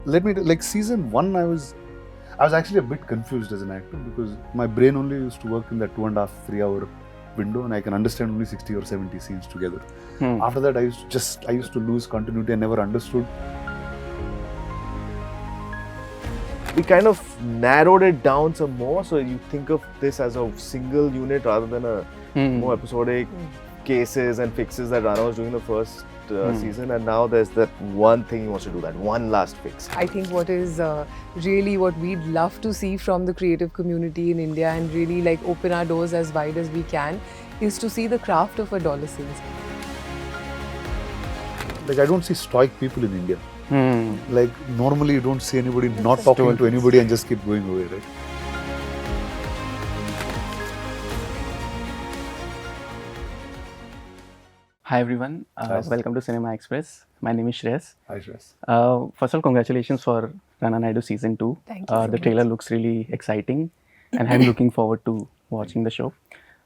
let me like season 1 I was actually a bit confused as an actor because my brain only used to work in that 2.5 3 hour window and I can understand only 60 or 70 scenes together. After that I used to lose continuity. I never understood. We kind of narrowed it down some more, so you think of this as a single unit rather than a more episodic cases and fixes that Rana was doing the first season, and now there's that one thing he wants to do, that one last fix. I think what is really what we'd love to see from the creative community in India and really like open our doors as wide as we can is to see the craft of adolescence. Like I don't see stoic people in India. Like normally you don't see anybody not talking to anybody and just keep going away, right? Hi everyone, welcome to Cinema Express. My name is Shreyas. Hi Shreyas. First of all, congratulations for Rana Naidu season 2. Thank you so the trailer looks really exciting and I'm looking forward to watching the show.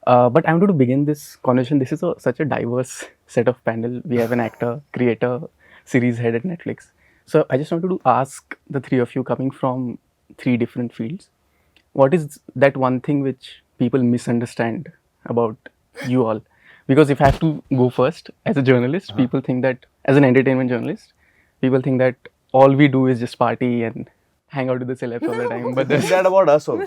But I'm going to begin this conversation. This is such a diverse set of panel. We have an actor, creator, series head at Netflix. So I just wanted to ask the three of you, coming from 3 different fields, what is that one thing which people misunderstand about you all? Because if I have to go first, as a journalist, people think that, as an entertainment journalist, people think that all we do is just party and hang out with the celebs all the time. But Is that about us also?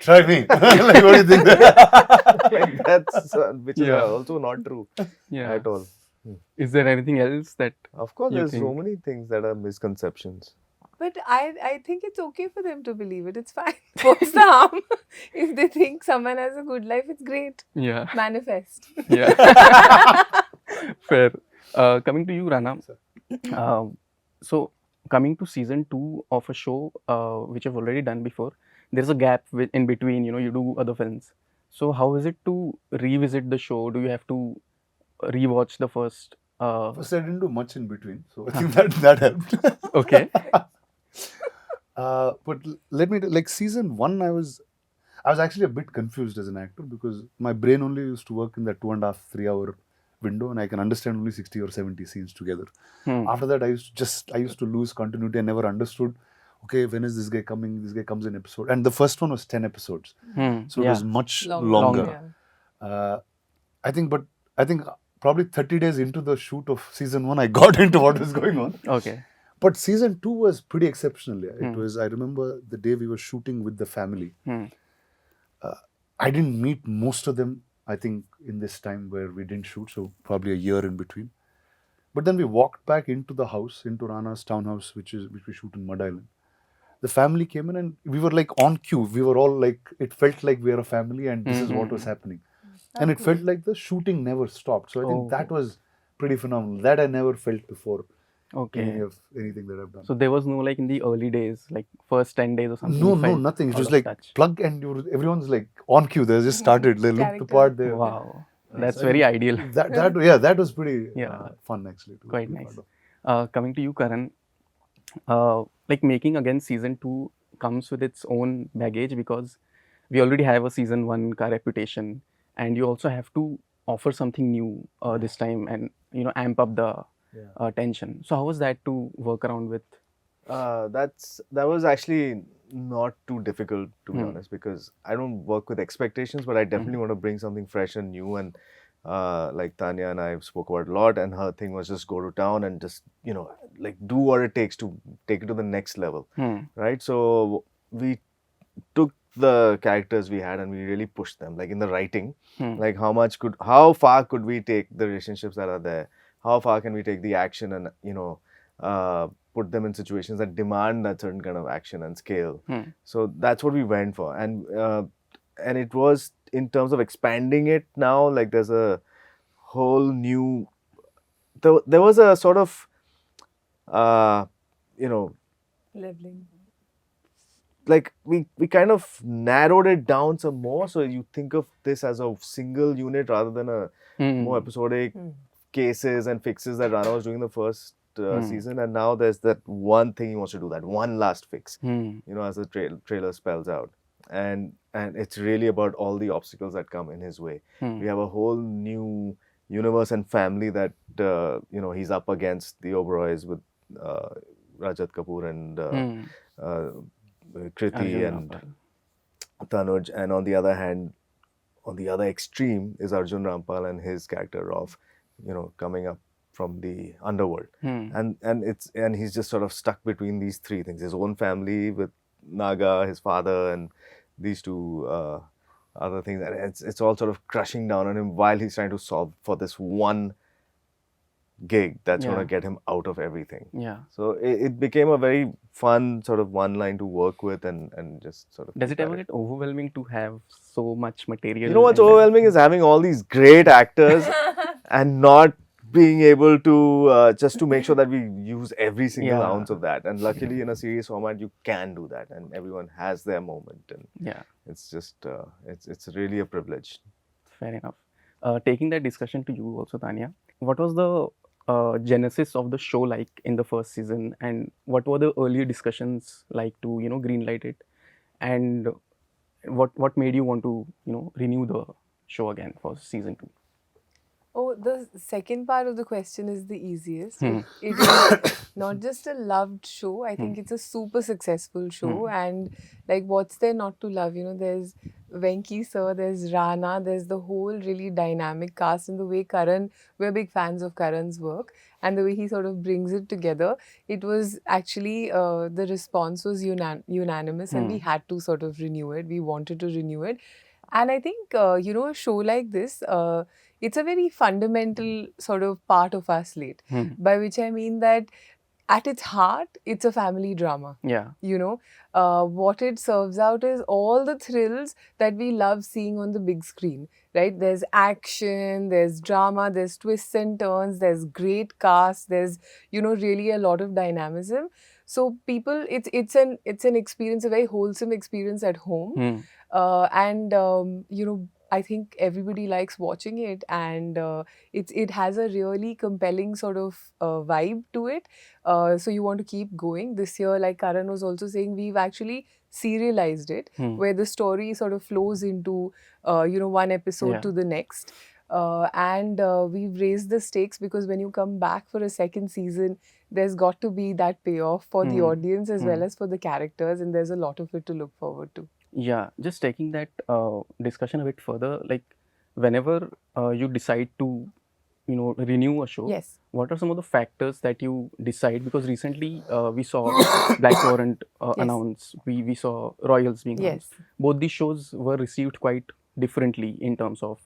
Try me. Like, what do you think? Like, that's which is also not true at all. Is there anything else that Of course, you there's think? so many things that are misconceptions. But I think it's okay for them to believe it. It's fine. What's the harm? If they think someone has a good life, it's great. Yeah. Manifest. Yeah. Fair. Coming to you, Rana. So, coming to season 2 of a show which you've already done before, there's a gap in between, you do other films. So, how is it to revisit the show? Do you have to rewatch the first? First, I didn't do much in between, so I think that helped. Okay. But let me like season 1 I was actually a bit confused as an actor because my brain only used to work in that 2.5 3 hour window and I can understand only 60 or 70 scenes together. After that I used to lose continuity. I never understood, okay, when is this guy coming? This guy comes in episode, and the first one was 10 episodes, so it was much longer. I think probably 30 days into the shoot of season 1 I got into what was going on. Okay. But season 2 was pretty exceptional. Yeah. It was, I remember the day we were shooting with the family. I didn't meet most of them, I think, in this time where we didn't shoot, so probably a year in between. But then we walked back into the house, into Rana's townhouse, which we shoot in Mud Island. The family came in and we were like on cue. We were all like, it felt like we were a family and this is what was happening. And it felt like the shooting never stopped. So I think that was pretty phenomenal. That I never felt before. Okay. Anything that I've done. So there was no, like, in the early days, like first 10 days or something? No, nothing. It was like plug and everyone's like on cue. They just started. They looked the part. Wow. That's very ideal. That was pretty fun actually. Quite nice. Coming to you, Karan, like making again season 2 comes with its own baggage because we already have a season 1 ka reputation, and you also have to offer something new this time and amp up the tension. So how was that to work around with? That was actually not too difficult, to be honest, because I don't work with expectations, but I definitely want to bring something fresh and new. And like Tanya and I spoke about a lot, and her thing was just go to town and just like do what it takes to take it to the next level, right? So we took the characters we had and we really pushed them, like in the writing, like how far could we take the relationships that are there? How far can we take the action and put them in situations that demand that certain kind of action and scale? So that's what we went for, and it was, in terms of expanding it now, like there's a whole new. There was a sort of Leveling. Like we kind of narrowed it down some more, so you think of this as a single unit rather than a more episodic cases and fixes that Rana was doing the first season, and now there's that one thing he wants to do, that one last fix, as the trailer spells out, and it's really about all the obstacles that come in his way. We have a whole new universe and family that he's up against the Oberois with Rajat Kapoor and uh, Kriti Arjun, and Rampal. Tanuj, and on the other hand, on the other extreme is Arjun Rampal and his character of, coming up from the underworld, and he's just sort of stuck between these three things: his own family with Naga, his father, and these two other things, and it's all sort of crushing down on him while he's trying to solve for this one gig that's going to Yeah. get him out of everything. Yeah. So it became a very fun sort of one line to work with and just sort of. Does it keep ever at get overwhelming to have so much material? You know what's and then- overwhelming is having all these great actors and not being able to just to make sure that we use every single Yeah. ounce of that. And luckily, in a series format, you can do that, and everyone has their moment, and Yeah. it's just it's really a privilege. Fair enough. Taking that discussion to you also, Tanya, what was the genesis of the show like in the first season, and what were the earlier discussions like to greenlight it, and what made you want to renew the show again for season 2? Oh, the second part of the question is the easiest. Hmm. It is not just a loved show. I think it's a super successful show. And like, what's there not to love? There's Venki sir, there's Rana, there's the whole really dynamic cast, and the way Karan, we're big fans of Karan's work, and the way he sort of brings it together. It was actually, the response was unanimous, and we had to sort of renew it. We wanted to renew it. And I think, a show like this, it's a very fundamental sort of part of our slate, by which I mean that at its heart, it's a family drama. Yeah. What it serves out is all the thrills that we love seeing on the big screen, right? There's action, there's drama, there's twists and turns, there's great cast, there's, really a lot of dynamism. So people, it's an experience, a very wholesome experience at home. And I think everybody likes watching it, and it has a really compelling sort of vibe to it. So you want to keep going. This year, like Karan was also saying, we've actually serialized it, where the story sort of flows into one episode Yeah. to the next. And we've raised the stakes, because when you come back for a second season, there's got to be that payoff for the audience as well as for the characters, and there's a lot of it to look forward to. Yeah, just taking that discussion a bit further, like whenever you decide to, renew a show, Yes. what are some of the factors that you decide? Because recently we saw Black Warrant announced, we saw Royals being announced. Yes. Both these shows were received quite differently in terms of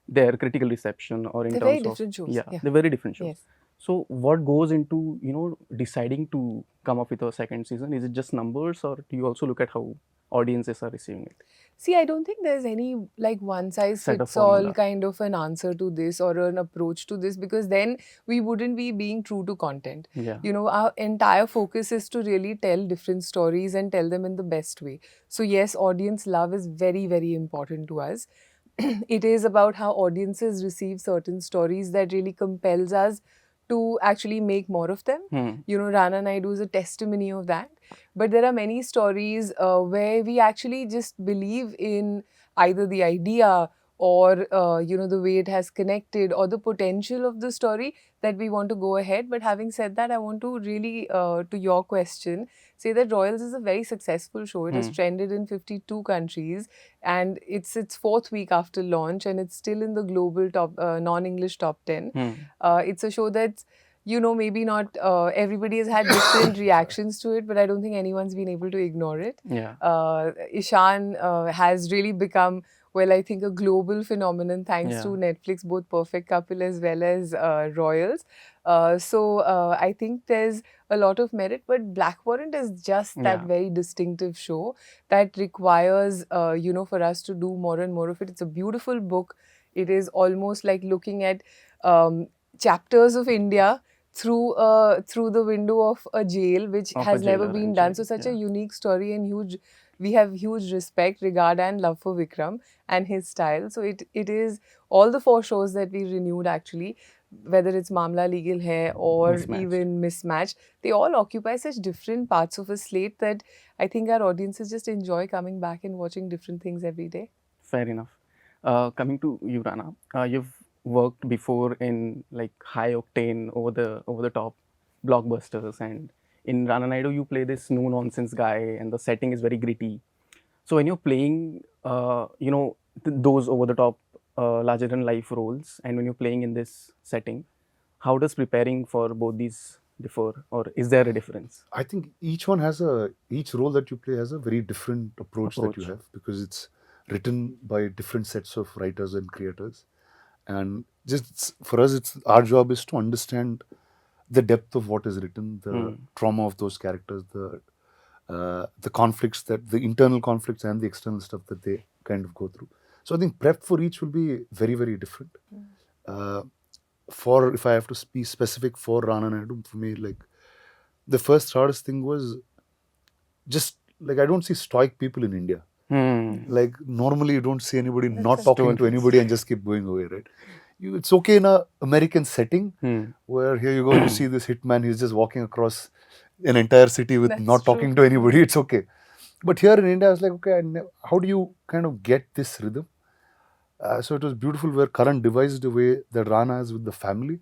their critical reception or in They're terms very of different shows. Yeah, Yeah. they're very different shows. Yes. So what goes into deciding to come up with a second season? Is it just numbers, or do you also look at how audiences are receiving it? See, I don't think there's any like one size Set of fits all formula. kind of an answer to this or an approach to this, because then we wouldn't be being true to content. Yeah. Our entire focus is to really tell different stories and tell them in the best way. So yes, audience love is very, very important to us. It is about how audiences receive certain stories that really compels us to actually make more of them. Rana Naidu is a testimony of that. But there are many stories where we actually just believe in either the idea or, the way it has connected or the potential of the story that we want to go ahead. But having said that, I want to really, to your question, say that Royals is a very successful show. It has trended in 52 countries, and it's its 4th week after launch, and it's still in the global top non-English top 10. It's a show that's, maybe not everybody has had different reactions to it, but I don't think anyone's been able to ignore it. Yeah. Ishan has really become, well, I think a global phenomenon thanks Yeah. to Netflix, both Perfect Couple as well as Royals. So I think there's a lot of merit, but Black Warrant is just that Yeah. very distinctive show that requires, for us to do more and more of it. It's a beautiful book. It is almost like looking at chapters of India through the window of a jail, which Of a has never jailer been in done. jail, So such yeah. a unique story, and we have huge respect, regard and love for Vikram and his style. So it is all the 4 shows that we renewed actually, whether it's Mamla Legal Hai or Mismatch. even Mismatch, they all occupy such different parts of a slate that I think our audiences just enjoy coming back and watching different things every day. Fair enough. Coming to you, Rana, you've worked before in like high octane over the top blockbusters, and In Rana Naidu, you play this no nonsense guy, and the setting is very gritty. So when you're playing, those over the top, larger than life roles, and when you're playing in this setting, how does preparing for both these differ, or is there a difference? I think each role that you play has a very different approach that you have, because it's written by different sets of writers and creators. And just for us, it's our job is to understand the depth of what is written, the trauma of those characters, the conflicts, that the internal conflicts and the external stuff that they kind of go through. So I think prep for each will be very, very different. For if I have to be specific for Rana Naidu, for me, like the first hardest thing was just like I don't see stoic people in India. Like normally you don't see anybody not talking to anybody and just keep going away, right? It's okay in a American setting where here you go, you see this hitman, he's just walking across an entire city with not talking to anybody. It's okay. But here in India, I was like, okay, how do you kind of get this rhythm? So it was beautiful where Karan devised a way that Rana is with the family.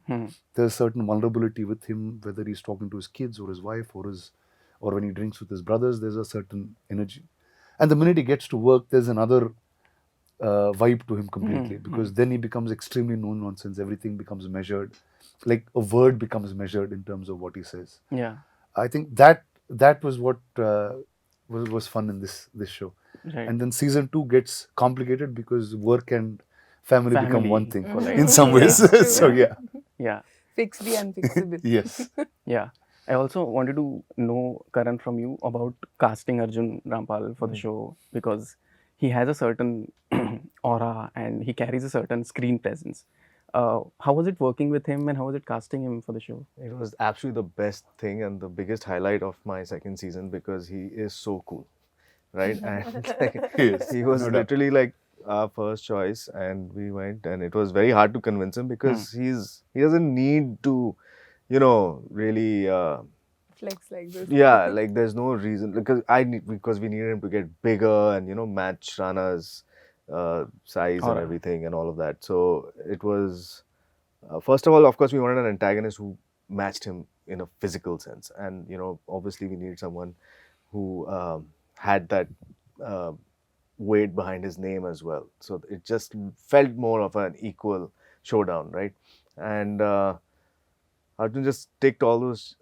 There's certain vulnerability with him, whether he's talking to his kids or his wife or when he drinks with his brothers, there's a certain energy. And the minute he gets to work, there's another vibe to him completely, because then he becomes extremely no-nonsense. Everything becomes measured. Like a word becomes measured in terms of what he says. Yeah. I think that was what was fun in this show. Right. And then season 2 gets complicated because work and family become one thing in some ways. So yeah. Fix the unfixable. Yes. Yeah. I also wanted to know, Karan, from you about casting Arjun Rampal for the show, because he has a certain aura and he carries a certain screen presence. How was it working with him, and how was it casting him for the show? It was absolutely the best thing and the biggest highlight of my second season, because he is so cool, right? And like, he was literally like our first choice, and we went, and it was very hard to convince him, because he doesn't need to, really Flex like this. yeah, like there's no reason, because we needed him to get bigger and match Rana's size and everything and all of that. So it was first of all, of course, we wanted an antagonist who matched him in a physical sense, and obviously we needed someone who had that weight behind his name as well. So it just felt more of an equal showdown, right? And Arjun just ticked all those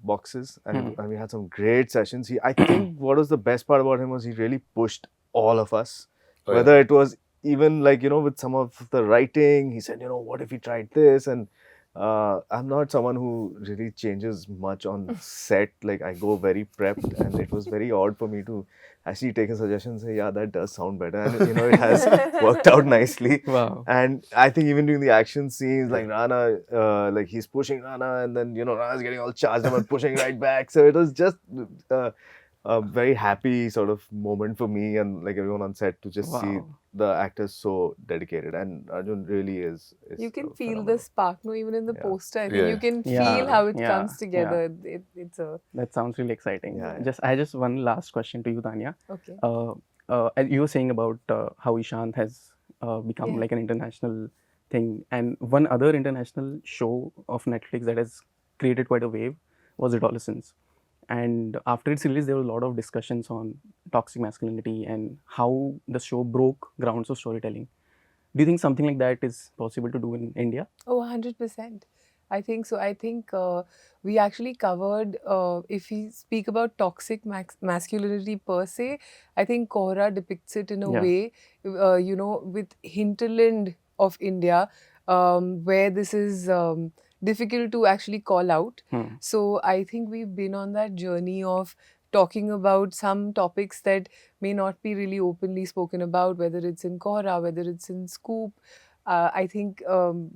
boxes, and we had some great sessions. I think what was the best part about him was he really pushed all of us. Whether it was even like, with some of the writing, he said, what if we tried this? And I'm not someone who really changes much on set. Like I go very prepped, and it was very odd for me to actually take a suggestion and say, yeah, that does sound better. And, it has worked out nicely. Wow. And I think even during the action scenes, like Rana, like he's pushing Rana, and then, Rana's getting all charged up and pushing right back. So it was just a very happy sort of moment for me and like everyone on set to just see the actors so dedicated, and Arjun really is you can feel phenomenal. the spark, even in the poster. I think you can feel how it comes together. It's a... That sounds really exciting. Yeah. I just one last question to you, Tanya. Okay. As you were saying about how Ishant has become like an international thing, and one other international show of Netflix that has created quite a wave was Adolescence. And after its release, there were a lot of discussions on toxic masculinity and how the show broke grounds of storytelling. Do you think something like that is possible to do in India? Oh, 100%. I think so. I think we actually covered, if we speak about toxic masculinity per se, I think Kohra depicts it in a way, with hinterland of India, where this is difficult to actually call out. So I think we've been on that journey of talking about some topics that may not be really openly spoken about, whether it's in Kohra, whether it's in Scoop. I think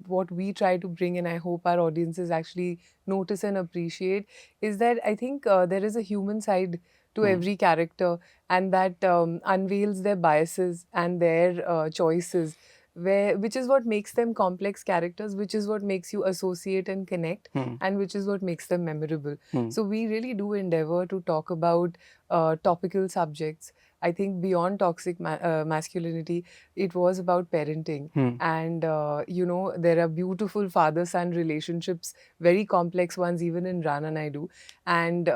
what we try to bring, and I hope our audiences actually notice and appreciate, is that I think there is a human side to every character, and that unveils their biases and their choices. which is what makes them complex characters, which is what makes you associate and connect, and which is what makes them memorable. So we really do endeavor to talk about topical subjects. I think beyond toxic masculinity, it was about parenting. And, there are beautiful father-son relationships, very complex ones, even in Rana Naidu. And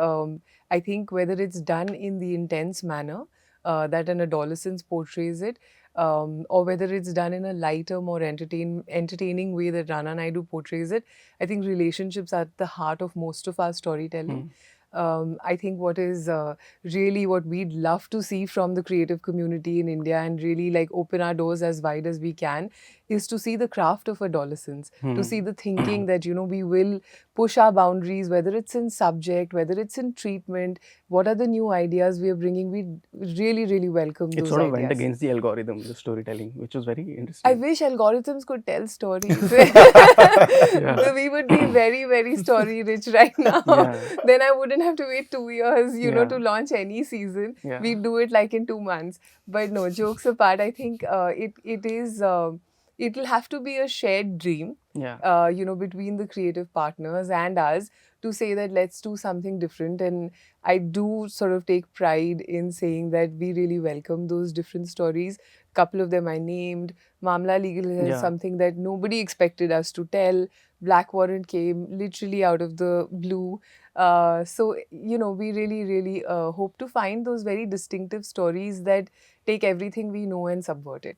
I think whether it's done in the intense manner that an adolescence portrays it, or whether it's done in a lighter, more entertaining way that Rana Naidu portrays it, I think relationships are at the heart of most of our storytelling. I think what is really what we'd love to see from the creative community in India, and really like open our doors as wide as we can, is to see the craft of adolescence, to see the thinking that, we will push our boundaries, whether it's in subject, whether it's in treatment, what are the new ideas we are bringing. We really, really welcome It those sort of ideas. went against the algorithm, the storytelling, which was very I interesting. wish algorithms could tell stories. Yeah. We would be very, very story rich right now. Yeah. Then I wouldn't have to wait 2 years, Yeah. to launch any season. Yeah. We'd do it like in 2 months. But no, jokes apart, I think it'll have to be a shared dream, Yeah. between the creative partners and us, to say that let's do something different. And I do sort of take pride in saying that we really welcome those different stories. Couple of them I named. Mamla Legal is Yeah. something that nobody expected us to tell. Black Warrant came literally out of the blue. So, we really, really hope to find those very distinctive stories that take everything we know and subvert it.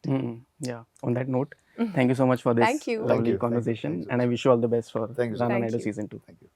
Yeah. On that note, thank you so much for this Thank you. lovely Thank you. conversation, Thank you. and I wish you all the best for Thank you so Rana much. Naidu Thank you. season 2. Thank you.